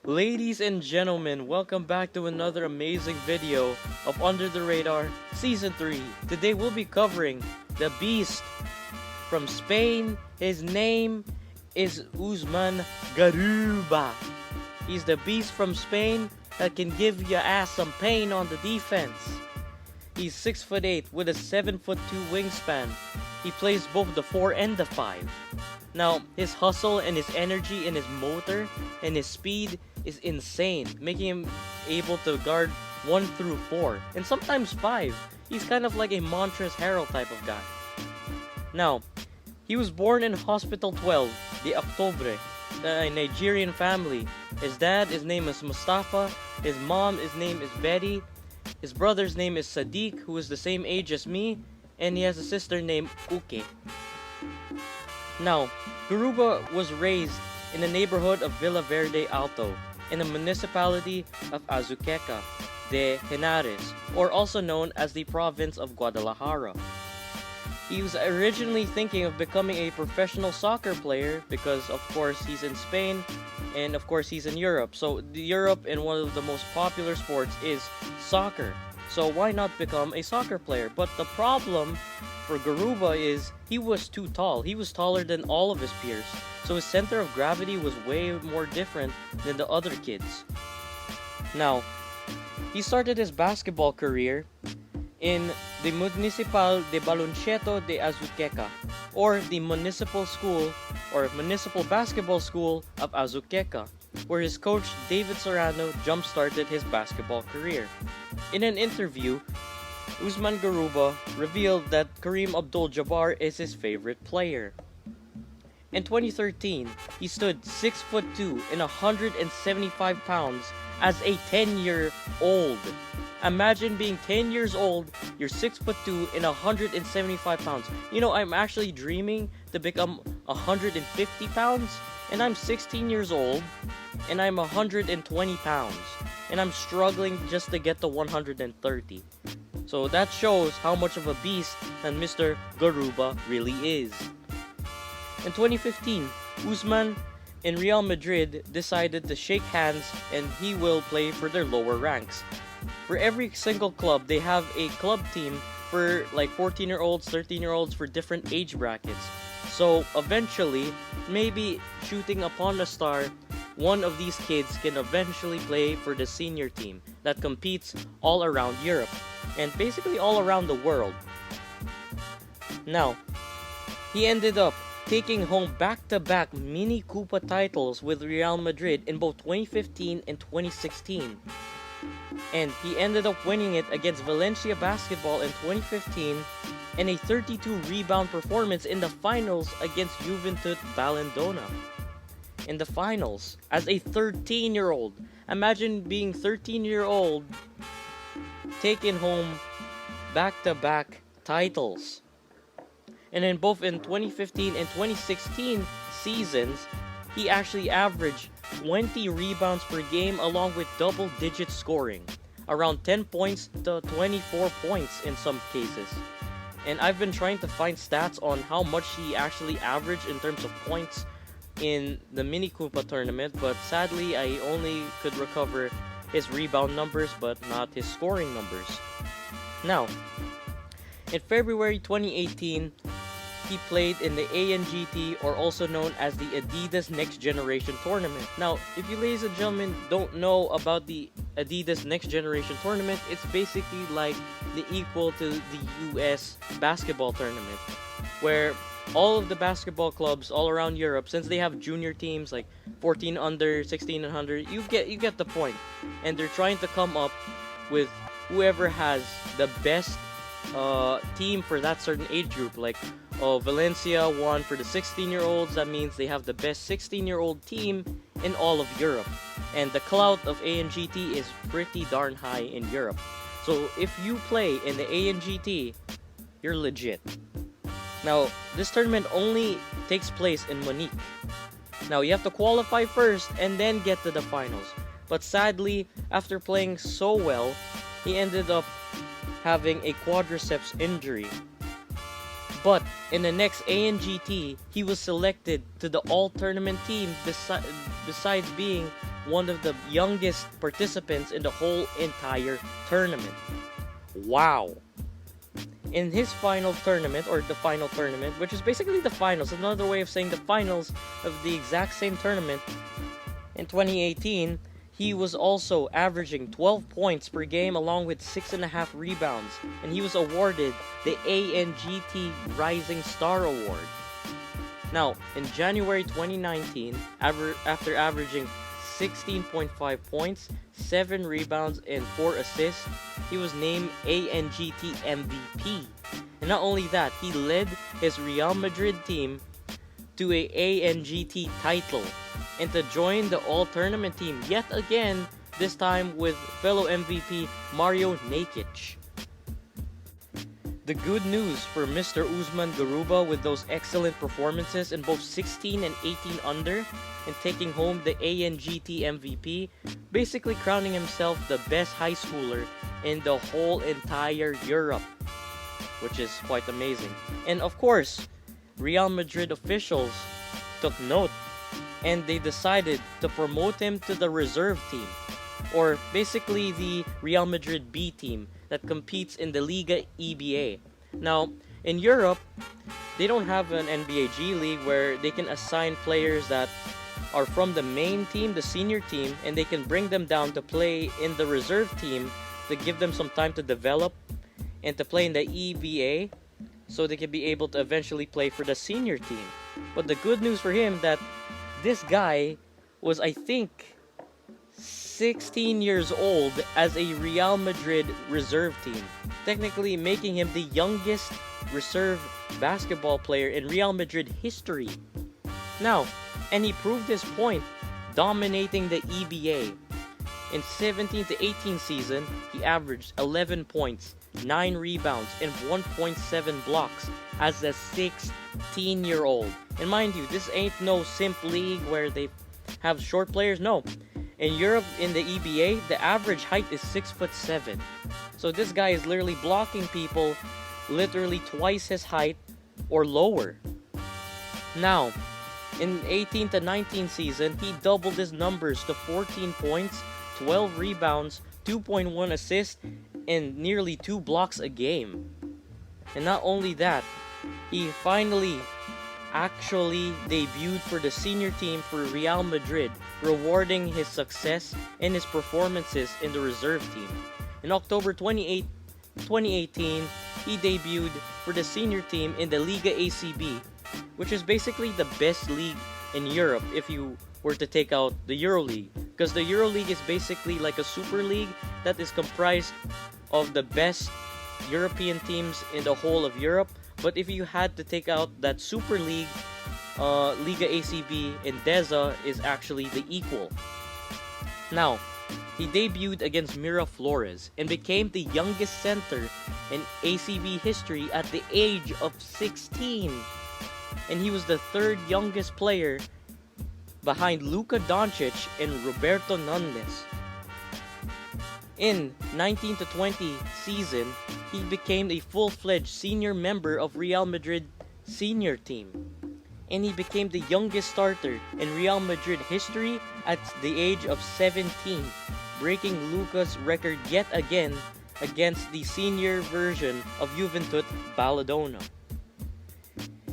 Ladies and gentlemen, welcome back to another amazing video of Under the Radar Season 3. Today we'll be covering the Beast from Spain. His name is Usman Garuba. He's the Beast from Spain that can give your ass some pain on the defense. He's 6'8" with a 7'2" wingspan. He plays both the 4 and the 5. Now, his hustle and his energy and his motor and his speed is insane, making him able to guard 1 through 4 and sometimes 5. He's kind of like a Montrezl Harrell type of guy. Now, he was born in Hospital 12 de Octubre, a Nigerian family. His dad, his name is Mustafa. His mom, his name is Betty. His brother's name is Sadiq, who is the same age as me, and he has a sister named Uke. Now, Garuba was raised in the neighborhood of Villa Verde Alto, in the municipality of Azuqueca de Henares, or also known as the province of Guadalajara. He was originally thinking of becoming a professional soccer player because, of course, he's in Spain and, of course, he's in Europe. So, Europe and one of the most popular sports is soccer. So, why not become a soccer player? But the problem for Garuba is he was too tall. He was taller than all of his peers. So, his center of gravity was way more different than the other kids. Now, he started his basketball career in the Municipal de Baloncesto de Azuqueca, or the municipal school or municipal basketball school of Azuqueca, where his coach David Serrano jump-started his basketball career. In an interview, Usman Garuba revealed that Kareem Abdul-Jabbar is his favorite player. In 2013, he stood 6'2" and 175 pounds as a 10-year-old. Imagine being 10 years old, you're 6'2" and 175 pounds. You know, I'm actually dreaming to become 150 pounds, and I'm 16 years old, and I'm 120 pounds. And I'm struggling just to get to 130. So that shows how much of a beast that Mr. Garuba really is. In 2015, Usman in Real Madrid decided to shake hands and he will play for their lower ranks. For every single club, they have a club team for like 14-year-olds, 13-year-olds for different age brackets. So eventually, maybe shooting upon a star, one of these kids can eventually play for the senior team that competes all around Europe and basically all around the world. Now, he ended up taking home back-to-back Mini Copa titles with Real Madrid in both 2015 and 2016. And he ended up winning it against Valencia Basketball in 2015 and a 32 rebound performance in the finals against Juventud Valendona. In the finals, as a 13-year-old. Imagine being 13-year-old taking home back-to-back titles. And in both in 2015 and 2016 seasons, he actually averaged 20 rebounds per game along with double-digit scoring, around 10 points to 24 points in some cases. And I've been trying to find stats on how much he actually averaged in terms of points in the Mini Copa tournament, but sadly I only could recover his rebound numbers but not his scoring numbers. Now, in February 2018, he played in the ANGT, or also known as the Adidas Next Generation Tournament. Now, if you ladies and gentlemen don't know about the Adidas Next Generation Tournament, it's basically like the equal to the US basketball tournament, where all of the basketball clubs all around Europe, since they have junior teams like 14 under, 16 and under, you get the point. And they're trying to come up with whoever has the best team for that certain age group. Like, Valencia won for the 16-year-olds. That means they have the best 16-year-old team in all of Europe. And the clout of ANGT is pretty darn high in Europe. So if you play in the ANGT, you're legit. Now, this tournament only takes place in Munich. Now, you have to qualify first and then get to the finals. But sadly, after playing so well, he ended up having a quadriceps injury. But in the next ANGT, he was selected to the all-tournament team besides being one of the youngest participants in the whole entire tournament. Wow. In his final tournament, or the final tournament, which is basically the finals, another way of saying the finals of the exact same tournament, in 2018, he was also averaging 12 points per game along with 6.5 rebounds, and he was awarded the ANGT Rising Star Award. Now, in January 2019, after averaging 16.5 points, 7 rebounds, and 4 assists, he was named ANGT MVP. And not only that, he led his Real Madrid team to a ANGT title and to join the all-tournament team yet again, this time with fellow MVP Mario Nakic. The good news for Mr. Usman Garuba with those excellent performances in both 16 and 18 under and taking home the ANGT MVP, basically crowning himself the best high schooler in the whole entire Europe, which is quite amazing. And of course, Real Madrid officials took note and they decided to promote him to the reserve team, or basically the Real Madrid B team that competes in the Liga EBA. Now, in Europe, they don't have an NBA G League where they can assign players that are from the main team, the senior team, and they can bring them down to play in the reserve team to give them some time to develop and to play in the EBA so they can be able to eventually play for the senior team. But the good news for him that this guy was, I think, 16 years old as a Real Madrid reserve team, technically making him the youngest reserve basketball player in Real Madrid history. Now, and he proved his point, dominating the EBA. In 17 to 18 season, he averaged 11 points, 9 rebounds, and 1.7 blocks as a 16-year-old. And mind you, this ain't no simp league where they have short players. No. In Europe, in the EBA, the average height is 6'7". So this guy is literally blocking people literally twice his height or lower. Now, in 18 to 19 season, he doubled his numbers to 14 points, 12 rebounds, 2.1 assists, and nearly 2 blocks a game. And not only that, he finally actually debuted for the senior team for Real Madrid, rewarding his success and his performances in the reserve team. In October 2018, he debuted for the senior team in the Liga ACB, which is basically the best league in Europe if you were to take out the EuroLeague, because the EuroLeague is basically like a super league that is comprised of the best European teams in the whole of Europe. But if you had to take out that Super League, Liga ACB and Deza is actually the equal. Now, he debuted against Miraflores and became the youngest center in ACB history at the age of 16. And he was the third youngest player behind Luka Doncic and Roberto Nunez. In 19 to 20 season, he became a full-fledged senior member of Real Madrid senior team. And he became the youngest starter in Real Madrid history at the age of 17, breaking Luka's record yet again against the senior version of Juventud Badalona.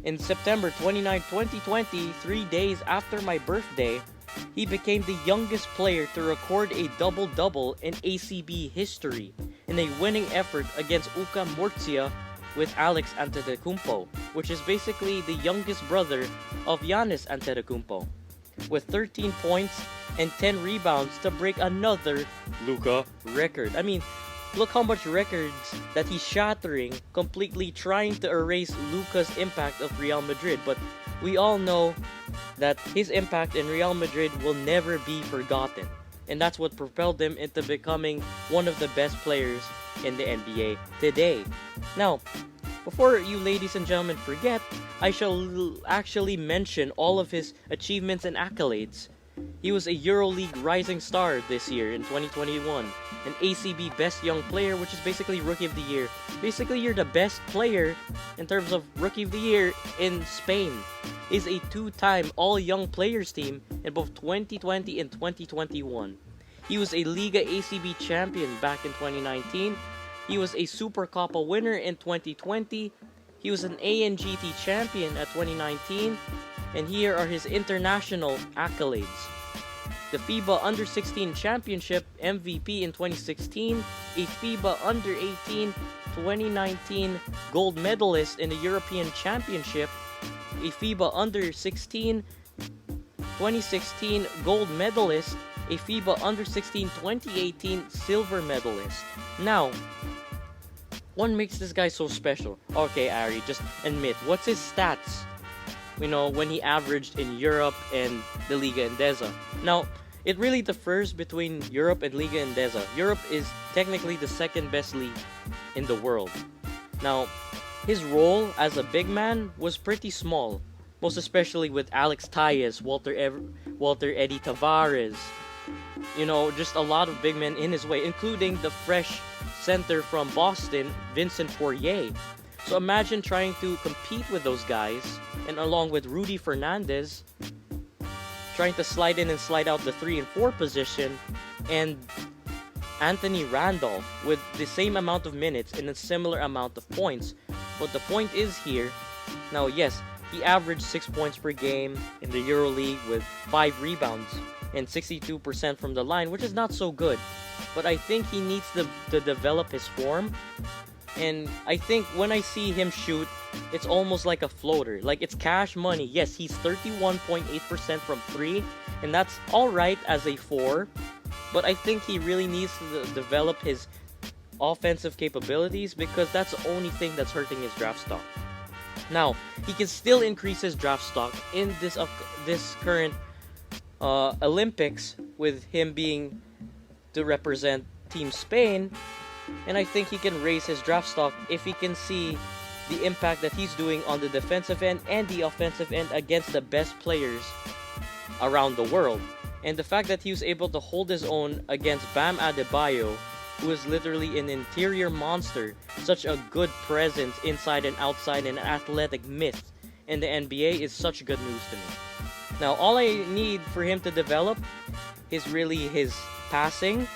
In September 29, 2020, 3 days after my birthday, he became the youngest player to record a double-double in ACB history in a winning effort against UK Murcia with Alex Antetokounmpo, which is basically the youngest brother of Giannis Antetokounmpo, with 13 points and 10 rebounds to break another Luka record. I mean, look how much records that he's shattering, completely trying to erase Luka's impact of Real Madrid. But we all know that his impact in Real Madrid will never be forgotten. And that's what propelled him into becoming one of the best players in the NBA today. Now, before you ladies and gentlemen forget, I shall actually mention all of his achievements and accolades. He was a EuroLeague Rising Star this year in 2021, an ACB Best Young Player, which is basically Rookie of the Year. Basically, you're the best player in terms of Rookie of the Year in Spain. is a two-time All-Young Players team in both 2020 and 2021. He was a Liga ACB champion back in 2019. He was a Super Copa winner in 2020. He was an ANGT champion at 2019. And here are his international accolades. The FIBA Under-16 Championship MVP in 2016, a FIBA Under-18 2019 gold medalist in the European Championship, a FIBA Under-16 2016 gold medalist, a FIBA Under-16 2018 silver medalist. Now, what makes this guy so special? Okay, Ari, just admit, what's his stats? When he averaged in Europe and the Liga Endesa. Now, it really differs between Europe and Liga Endesa. Europe is technically the second best league in the world. Now, his role as a big man was pretty small, most especially with Alex Tyes, Walter Eddie Tavares. Just a lot of big men in his way, including the fresh center from Boston, Vincent Poirier. So imagine trying to compete with those guys, and along with Rudy Fernandez, trying to slide in and slide out the 3 and 4 position, and Anthony Randolph with the same amount of minutes and a similar amount of points. But the point is here, now yes, he averaged 6 points per game in the EuroLeague with 5 rebounds and 62% from the line, which is not so good. But I think he needs to develop his form. And I think when I see him shoot, it's almost like a floater. Like, it's cash money. Yes, he's 31.8% from 3, and that's alright as a 4. But I think he really needs to develop his offensive capabilities, because that's the only thing that's hurting his draft stock. Now, he can still increase his draft stock in this current Olympics, with him being to represent Team Spain. And I think he can raise his draft stock if he can see the impact that he's doing on the defensive end and the offensive end against the best players around the world. And the fact that he was able to hold his own against Bam Adebayo, who is literally an interior monster, such a good presence inside and outside, an athletic myth in the NBA, is such good news to me. Now, all I need for him to develop is really his passing,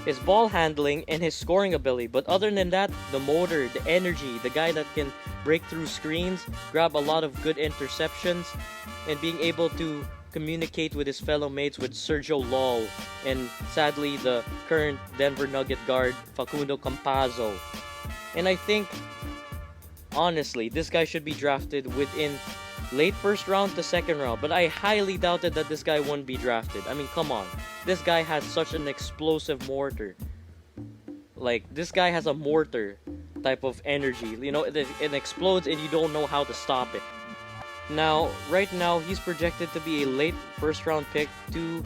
his ball handling, and his scoring ability. But other than that, the motor, the energy, the guy that can break through screens, grab a lot of good interceptions, and being able to communicate with his fellow mates, with Sergio Lol, and sadly the current Denver Nugget guard Facundo Campazzo. And I think, honestly, this guy should be drafted within late first round to second round, but I highly doubted that this guy wouldn't be drafted. I mean, come on. This guy has such an explosive mortar. Like, this guy has a mortar type of energy. It explodes and you don't know how to stop it. Now, right now, he's projected to be a late first round pick to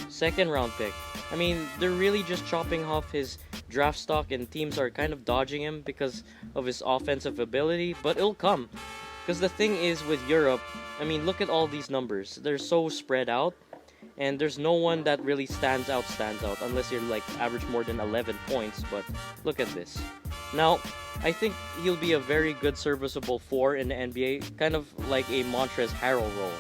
second round pick. I mean, they're really just chopping off his draft stock, and teams are kind of dodging him because of his offensive ability, but it'll come. Because the thing is with Europe, I mean, look at all these numbers. They're so spread out, and there's no one that really stands out unless you're like average more than 11 points. But look at this. Now, I think he'll be a very good serviceable 4 in the NBA, kind of like a Montrezl Harrell role.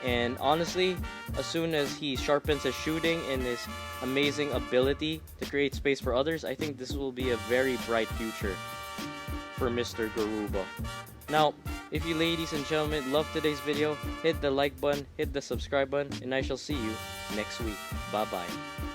And honestly, as soon as he sharpens his shooting and his amazing ability to create space for others, I think this will be a very bright future for Mr. Garuba. Now, if you ladies and gentlemen love today's video, hit the like button, hit the subscribe button, and I shall see you next week. Bye bye.